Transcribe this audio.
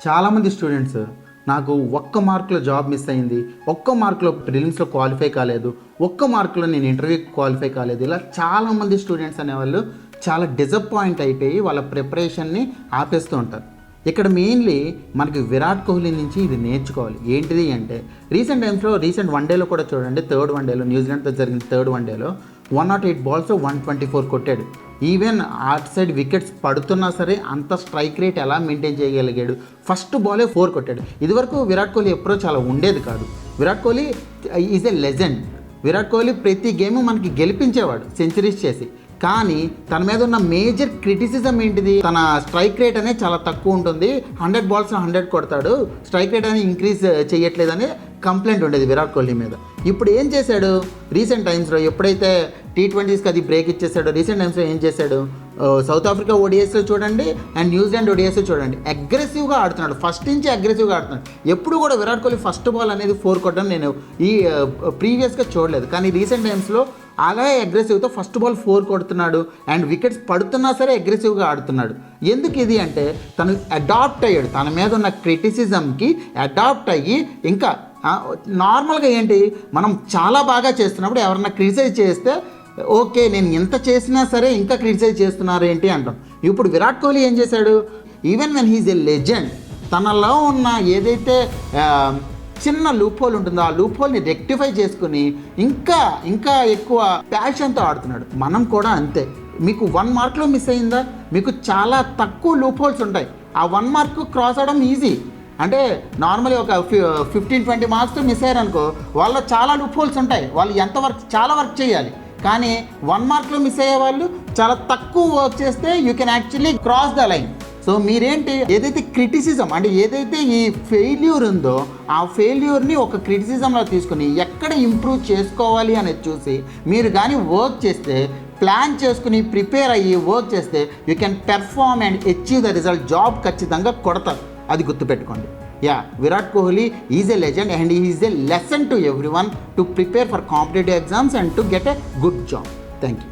చాలామంది స్టూడెంట్స్ నాకు ఒక్క మార్కులో జాబ్ మిస్ అయింది, ఒక్క మార్కులో ప్రిలిమ్స్లో క్వాలిఫై కాలేదు, ఒక్క మార్కులో నేను ఇంటర్వ్యూకి క్వాలిఫై కాలేదు, ఇలా చాలామంది స్టూడెంట్స్ అనేవాళ్ళు చాలా డిసప్పాయింట్ అయిపోయి వాళ్ళ ప్రిపరేషన్ని ఆపేస్తూ ఉంటారు. ఇక్కడ మెయిన్లీ మనకి విరాట్ కోహ్లీ నుంచి ఇది నేర్చుకోవాలి. ఏంటిది అంటే రీసెంట్ వన్డేలో కూడా చూడండి, థర్డ్ వన్డేలో న్యూజిలాండ్తో జరిగిన థర్డ్ వన్డేలో 108 బాల్స్ 124 కొట్టాడు. ఈవెన్ అటు సైడ్ వికెట్స్ పడుతున్నా సరే అంత స్ట్రైక్ రేట్ ఎలా మెయింటైన్ చేయగలిగాడు. ఫస్ట్ బాలే 4 కొట్టాడు. ఇదివరకు విరాట్ కోహ్లీ ఎప్పుడో చాలా ఉండేది కాదు. Virat Kohli is a legend. Virat Kohli ప్రతి గేమ్ మనకి గెలిపించేవాడు సెంచరీస్ చేసి. కానీ తన మీద ఉన్న మేజర్ క్రిటిసిజం ఏంటిది, తన స్ట్రైక్ రేట్ అనేది చాలా తక్కువ ఉంటుంది, 100 బాల్స్ 100 కొడతాడు, స్ట్రైక్ రేట్ అనేది ఇంక్రీజ్ చేయట్లేదని కంప్లైంట్ ఉండేది విరాట్ కోహ్లీ మీద. ఇప్పుడు ఏం చేశాడు రీసెంట్ టైమ్స్లో, ఎప్పుడైతే T20స్కి అది బ్రేక్ ఇచ్చేసాడో రీసెంట్ టైమ్స్లో ఏం చేశాడు, సౌత్ ఆఫ్రికా ఓడిఎస్లో చూడండి అండ్ న్యూజిలాండ్ ఓడిఎస్లో చూడండి, అగ్రెసివ్గా ఆడుతున్నాడు. ఫస్ట్ నుంచి అగ్రెసివ్గా ఆడుతున్నాడు. ఎప్పుడు కూడా విరాట్ కోహ్లీ ఫస్ట్ బాల్ అనేది 4 కొట్టడం నేను ఈ ప్రీవియస్గా చూడలేదు. కానీ రీసెంట్ టైమ్స్లో అలాగే అగ్రెసివ్తో ఫస్ట్ బాల్ 4 కొడుతున్నాడు అండ్ వికెట్స్ పడుతున్నా సరే అగ్రెసివ్గా ఆడుతున్నాడు. ఎందుకు ఇది అంటే తను అడాప్ట్ అయ్యాడు, తన మీద ఉన్న క్రిటిసిజంకి అడాప్ట్ అయ్యి. ఇంకా నార్మల్గా ఏంటి, మనం చాలా బాగా చేస్తున్నప్పుడు ఎవరన్నా క్రిటిసైజ్ చేస్తే ఓకే నేను ఎంత చేసినా సరే ఇంకా క్రిటిసైజ్ చేస్తున్నారు ఏంటి అంటాం. ఇప్పుడు విరాట్ కోహ్లీ ఏం చేశాడు, even when he's a legend, తనలో ఉన్న ఏదైతే చిన్న లూప్ హోల్ ఉంటుందో ఆ లూప్ హోల్ని రెక్టిఫై చేసుకుని ఇంకా ఎక్కువ ప్యాషన్తో ఆడుతున్నాడు. మనం కూడా అంతే. మీకు 1 మార్క్లో మిస్ అయిందా, మీకు చాలా తక్కువ లూప్ హోల్స్ ఉంటాయి. ఆ 1 మార్క్ క్రాస్ అవడం ఈజీ. అంటే నార్మల్లీ ఒక 15-20 మార్క్స్తో మిస్ అయ్యారనుకో, వాళ్ళలో చాలా లూప్ హోల్స్ ఉంటాయి, వాళ్ళు చాలా వర్క్ చేయాలి. కానీ 1 మార్క్లో మిస్ అయ్యే వాళ్ళు చాలా తక్కువ వర్క్ చేస్తే you can actually cross the line. So మీరేంటి, ఏదైతే క్రిటిసిజం అంటే ఏదైతే ఈ ఫెయిల్యూర్ ఉందో ఆ ఫెయిల్యూర్ని ఒక క్రిటిసిజంలో తీసుకుని ఎక్కడ ఇంప్రూవ్ చేసుకోవాలి అనేది చూసి మీరు కానీ వర్క్ చేస్తే, ప్లాన్ చేసుకుని ప్రిపేర్ అయ్యి వర్క్ చేస్తే you can perform and achieve the result. Job ఖచ్చితంగా కొడతారు, అది గుర్తుపెట్టుకోండి. Virat Kohli is a legend and he is a lesson to everyone to prepare for competitive exams and to get a good job. Thank you.